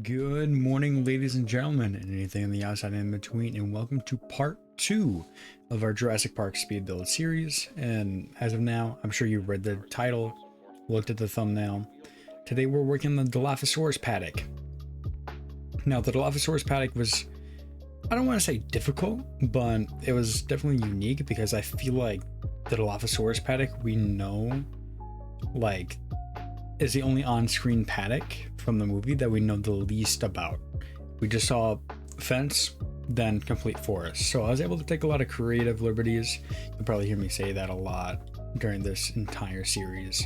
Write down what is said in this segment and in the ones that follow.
Good morning, ladies and gentlemen, and anything on the outside and in between, and welcome to part 2 of our Jurassic Park speed build series. And as of now, I'm sure you've read the title, looked at the thumbnail. Today we're working on the Dilophosaurus paddock. Now, the Dilophosaurus paddock was, I don't want to say difficult, but it was definitely unique because I feel like the Dilophosaurus paddock we know, is the only on-screen paddock from the movie that we know the least about. We just saw fence, then complete forest. So I was able to take a lot of creative liberties. You'll probably hear me say that a lot during this entire series.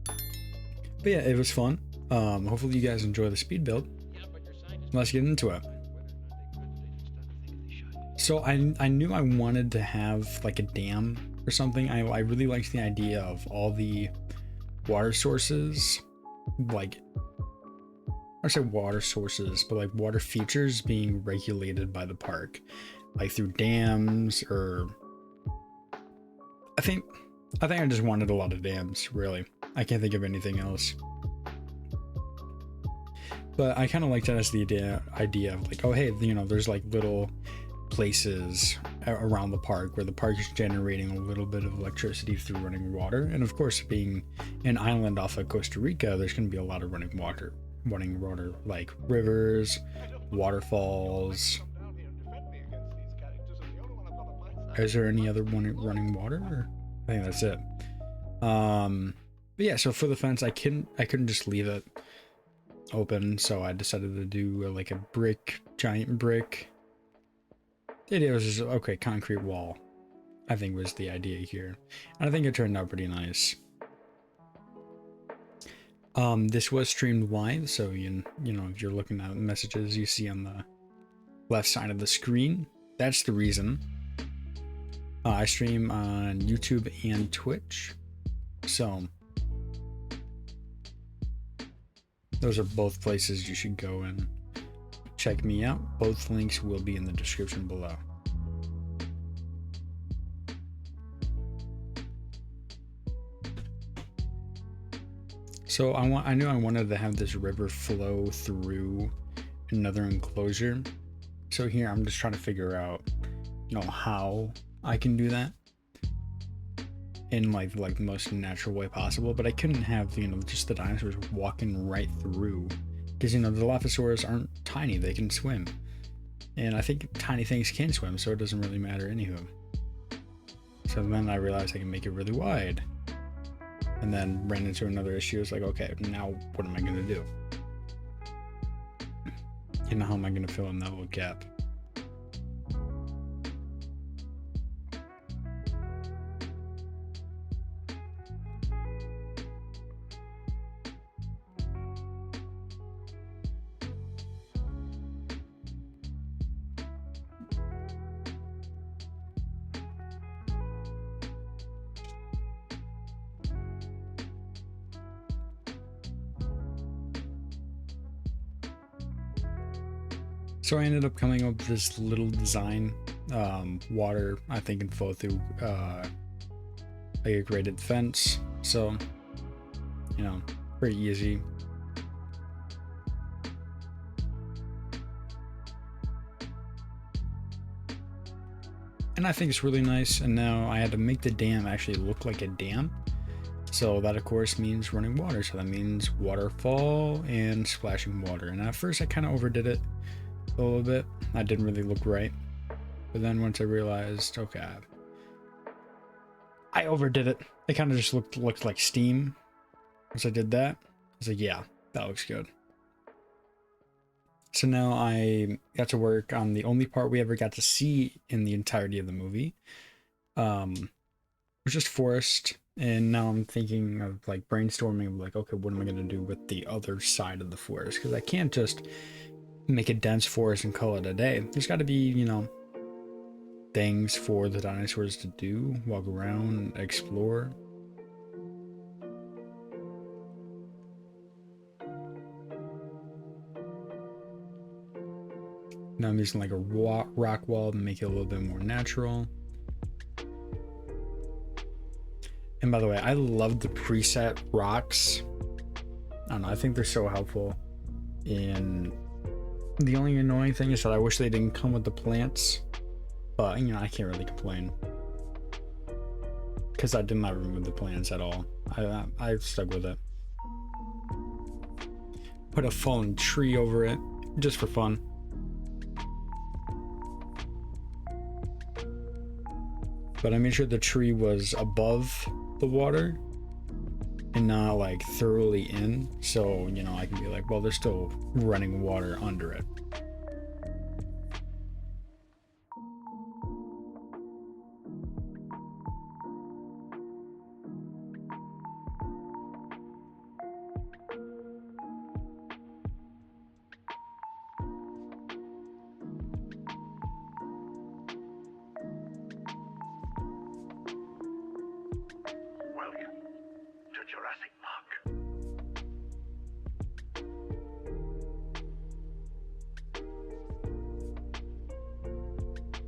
But yeah, it was fun. Hopefully you guys enjoy the speed build. Let's get into it. So I knew I wanted to have like a dam or something. I really liked the idea of all the water sources, I say water sources, but like water features being regulated by the park, like through dams, or I think I just wanted a lot of dams, really. I can't think of anything else. But I kind of liked that as the idea of like, oh hey, there's like little places around the park where the park is generating a little bit of electricity through running water. And of course, being an island off of Costa Rica, there's going to be a lot of running water like rivers, waterfalls. Is there any other one running water? I think that's it. But yeah, so for the fence, I couldn't just leave it open, so I decided to do like a giant brick. The idea was just, okay, concrete wall, I think was the idea here. And I think it turned out pretty nice. This was streamed live, so you know, if you're looking at messages you see on the left side of the screen, that's the reason. I stream on YouTube and Twitch, so those are both places you should go and check me out. Both links will be in the description below. So I knew I wanted to have this river flow through another enclosure. So here I'm just trying to figure out, how I can do that in like the most natural way possible. But I couldn't have, just the dinosaurs walking right through, because the Dilophosaurus aren't tiny, they can swim, and I think tiny things can swim, so it doesn't really matter anywho. So then I realized I can make it really wide, and then ran into another issue. It's like, okay, now what am I gonna do? How am I gonna fill in that little gap? So I ended up coming up with this little design. Water, I think, can flow through like a graded fence. So, pretty easy. And I think it's really nice. And now I had to make the dam actually look like a dam. So that of course means running water. So that means waterfall and splashing water. And at first I kind of overdid it a little bit. I didn't really look right, but then once I realized, okay, I overdid it. It kind of just looked like steam. Once I did that, I was like, yeah, that looks good. So now I got to work on the only part we ever got to see in the entirety of the movie, was just forest. And now I'm thinking of like brainstorming of like, okay, what am I going to do with the other side of the forest? Because I can't just make a dense forest and call it a day. There's got to be, things for the dinosaurs to do, walk around, explore. Now I'm using like a rock wall to make it a little bit more natural. And by the way, I love the preset rocks I don't know, I think they're so helpful. And the only annoying thing is that I wish they didn't come with the plants, but you know, I can't really complain because I did not remove the plants at all. I stuck with it. Put a fallen tree over it just for fun. But I made sure the tree was above the water and not like thoroughly in, so you know, I can be like, well, there's still running water under it. Welcome to Jurassic Park.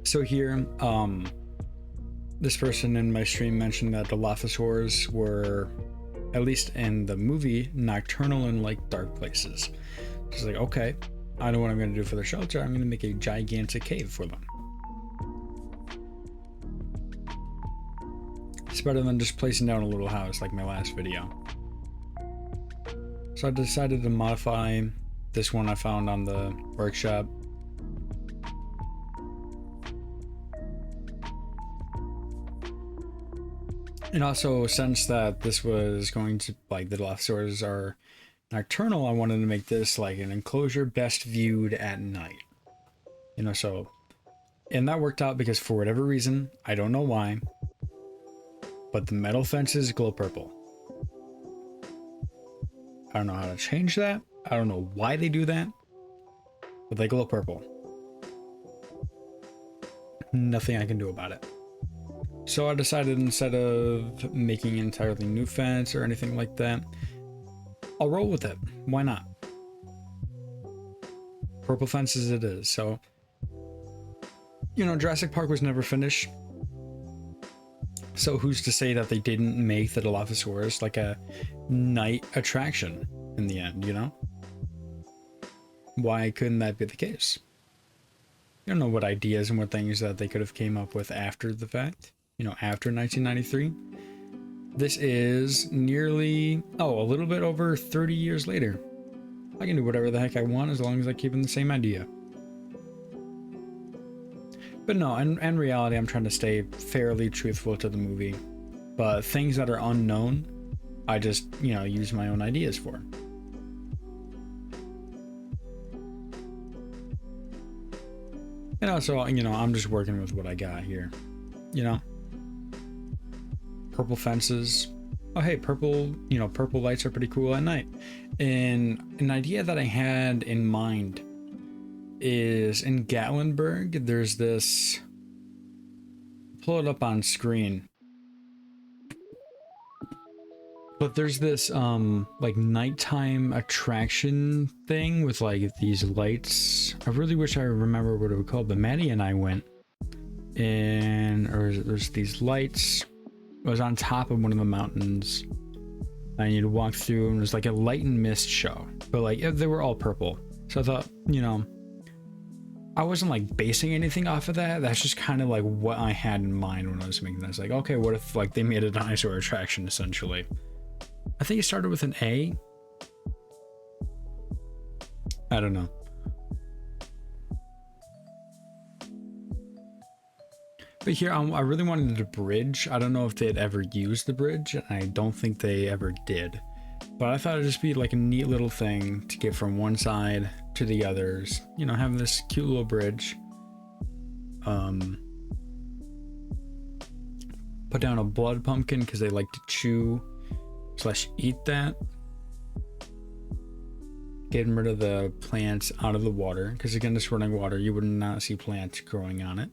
So here, this person in my stream mentioned that Dilophosaurs were, at least in the movie, nocturnal and like dark places. Just like, okay, I know what I'm going to do for their shelter. I'm going to make a gigantic cave for them. It's better than just placing down a little house like my last video. So I decided to modify this one I found on the workshop. And also, since that this was going to, like, the Dilophosaurs are nocturnal, I wanted to make this like an enclosure best viewed at night. You know, so, and that worked out because for whatever reason, I don't know why, but the metal fences glow purple. I don't know how to change that. I don't know why they do that, but they glow purple. Nothing I can do about it. So I decided, instead of making an entirely new fence or anything like that, I'll roll with it. Why not? Purple fences it is. So, you know, Jurassic Park was never finished. So who's to say that they didn't make the Dilophosaurus like a night attraction in the end, you know? Why couldn't that be the case? You don't know what ideas and what things that they could have came up with after the fact, you know, after 1993. This is nearly, a little bit over 30 years later. I can do whatever the heck I want as long as I keep in the same idea. But no, in reality, I'm trying to stay fairly truthful to the movie. But things that are unknown, I just, you know, use my own ideas for. And also, you know, I'm just working with what I got here. You know? Purple fences. Oh, hey, purple, you know, purple lights are pretty cool at night. And an idea that I had in mind is in Gatlinburg, there's this, pull it up on screen, but there's this like nighttime attraction thing with like these lights. I really wish I remember what it was called, but Maddie and I went, and there's these lights. It was on top of one of the mountains, and you'd walk through, and it was like a light and mist show, but like they were all purple. So I thought, you know, I wasn't like basing anything off of that. That's just kind of like what I had in mind when I was making this. Like, okay, what if like they made a dinosaur attraction essentially? I think it started with an A. I don't know. But here, I really wanted a bridge. I don't know if they'd ever used the bridge, and I don't think they ever did. But I thought it'd just be like a neat little thing to get from one side to the others. You know, having this cute little bridge. Put down a blood pumpkin because they like to chew / eat that. Getting rid of the plants out of the water, because again, this running water, you would not see plants growing on it.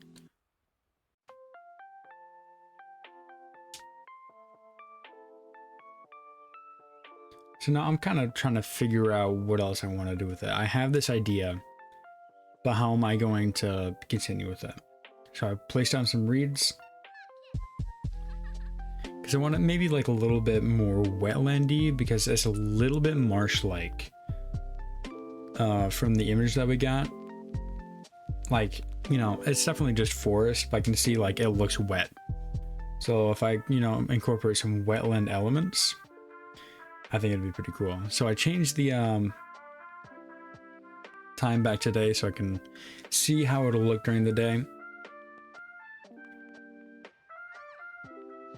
So now I'm kind of trying to figure out what else I want to do with it. I have this idea, but how am I going to continue with it? So I placed down some reeds, because I want it maybe like a little bit more wetlandy, because it's a little bit marsh-like from the image that we got. Like, you know, it's definitely just forest, but I can see like it looks wet. So if I, you know, incorporate some wetland elements, I think it'd be pretty cool. So I changed the time back today so I can see how it'll look during the day.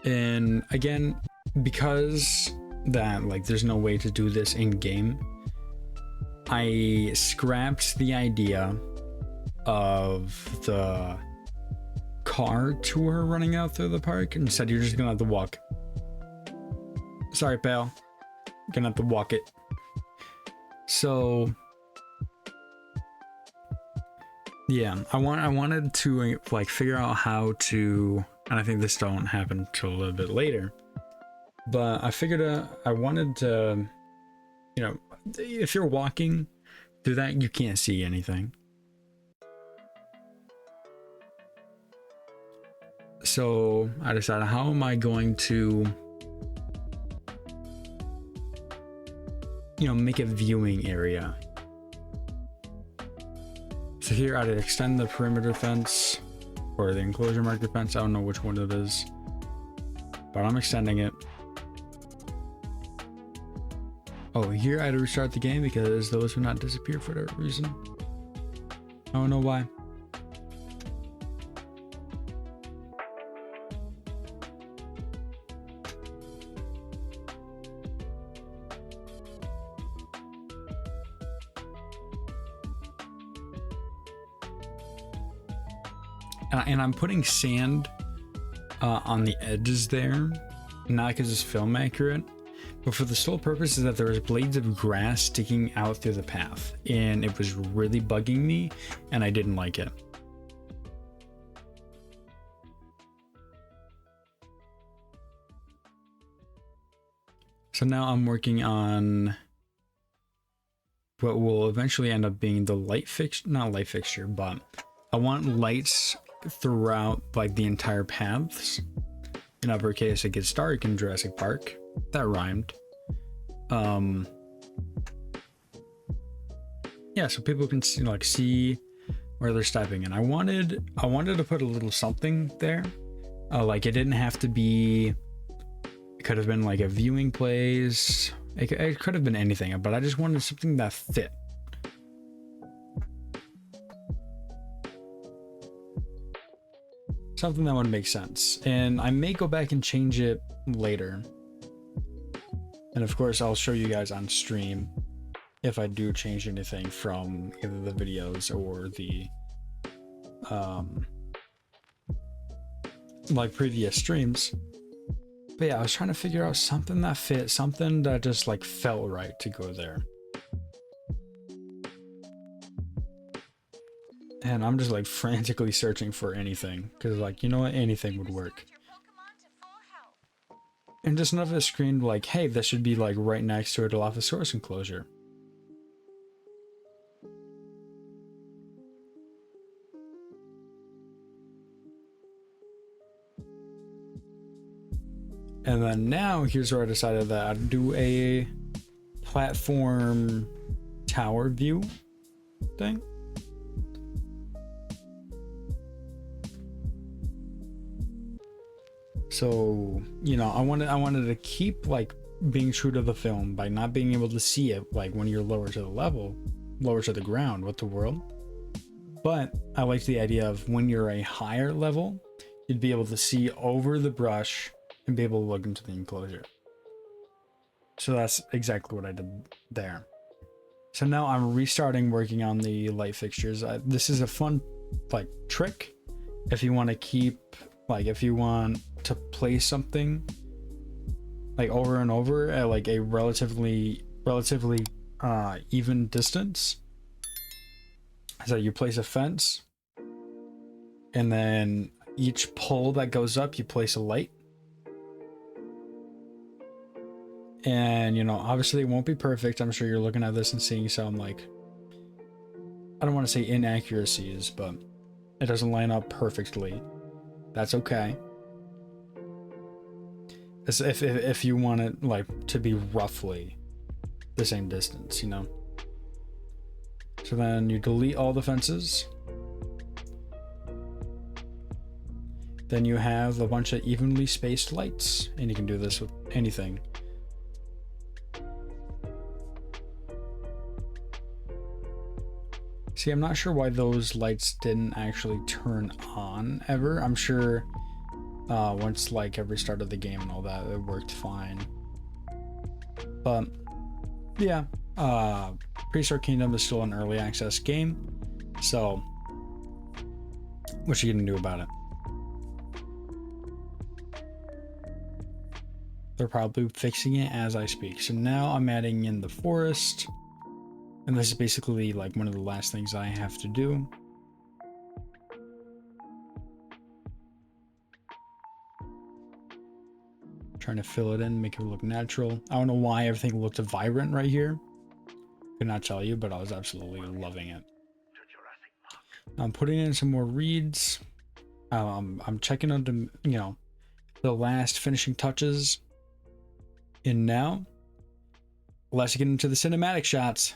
And again, because that like there's no way to do this in game, I scrapped the idea of the car tour running out through the park and said you're just gonna have to walk. Sorry, pal. Gonna have to walk it. So yeah, I wanted to like figure out how to, and I think this don't happen until a little bit later, but I figured I wanted to, you know, if you're walking through that, you can't see anything. So I decided, how am I going to, you know, make a viewing area? So here I'd extend the perimeter fence or the enclosure marker fence. I don't know which one it is, but I'm extending it. Oh, here I had to restart the game because those would not disappear for that reason. I don't know why. And I'm putting sand on the edges there, not because it's film accurate, but for the sole purpose is that there was blades of grass sticking out through the path, and it was really bugging me, and I didn't like it. So now I'm working on what will eventually end up being the light fixture, not light fixture, but I want lights throughout like the entire paths. In uppercase, it gets dark in Jurassic Park. That rhymed. Yeah, so people can see, like, see where they're stepping in. I wanted to put a little something there. Like it didn't have to be. It could have been like a viewing place. It could have been anything, but I just wanted something that fit. Something that would make sense, and I may go back and change it later, and of course I'll show you guys on stream if I do change anything from either the videos or the like previous streams. But yeah, I was trying to figure out something that fit, something that just like felt right to go there. And I'm just like frantically searching for anything, because like, you know what, anything would work. And just none of it screamed like, hey, this should be like right next to a Dilophosaurus enclosure. And then now here's where I decided that I'd do a platform tower view thing. So, you know, I wanted to keep like being true to the film by not being able to see it like when you're lower to the level, lower to the ground with the world. But I liked the idea of when you're a higher level, you'd be able to see over the brush and be able to look into the enclosure. So that's exactly what I did there. So now I'm restarting working on the light fixtures. This is a fun like trick if you want to keep, like if you want to place something like over and over at like a relatively even distance. So you place a fence, and then each pole that goes up you place a light. And you know, obviously it won't be perfect. I'm sure you're looking at this and seeing some like, I don't want to say inaccuracies, but it doesn't line up perfectly. That's okay. As if you want it like to be roughly the same distance, you know. So then you delete all the fences. Then you have a bunch of evenly spaced lights, and you can do this with anything. See, I'm not sure why those lights didn't actually turn on ever. I'm sure once like every start of the game and all that, it worked fine. But yeah, Prehistoric Kingdom is still an early access game, so what you gonna do about it? They're probably fixing it as I speak. So now I'm adding in the forest. And this is basically like one of the last things I have to do. Trying to fill it in, make it look natural. I don't know why everything looked vibrant right here. Could not tell you, but I was absolutely loving it. I'm putting in some more reeds. I'm checking out the, you know, the last finishing touches. And now, let's get into the cinematic shots.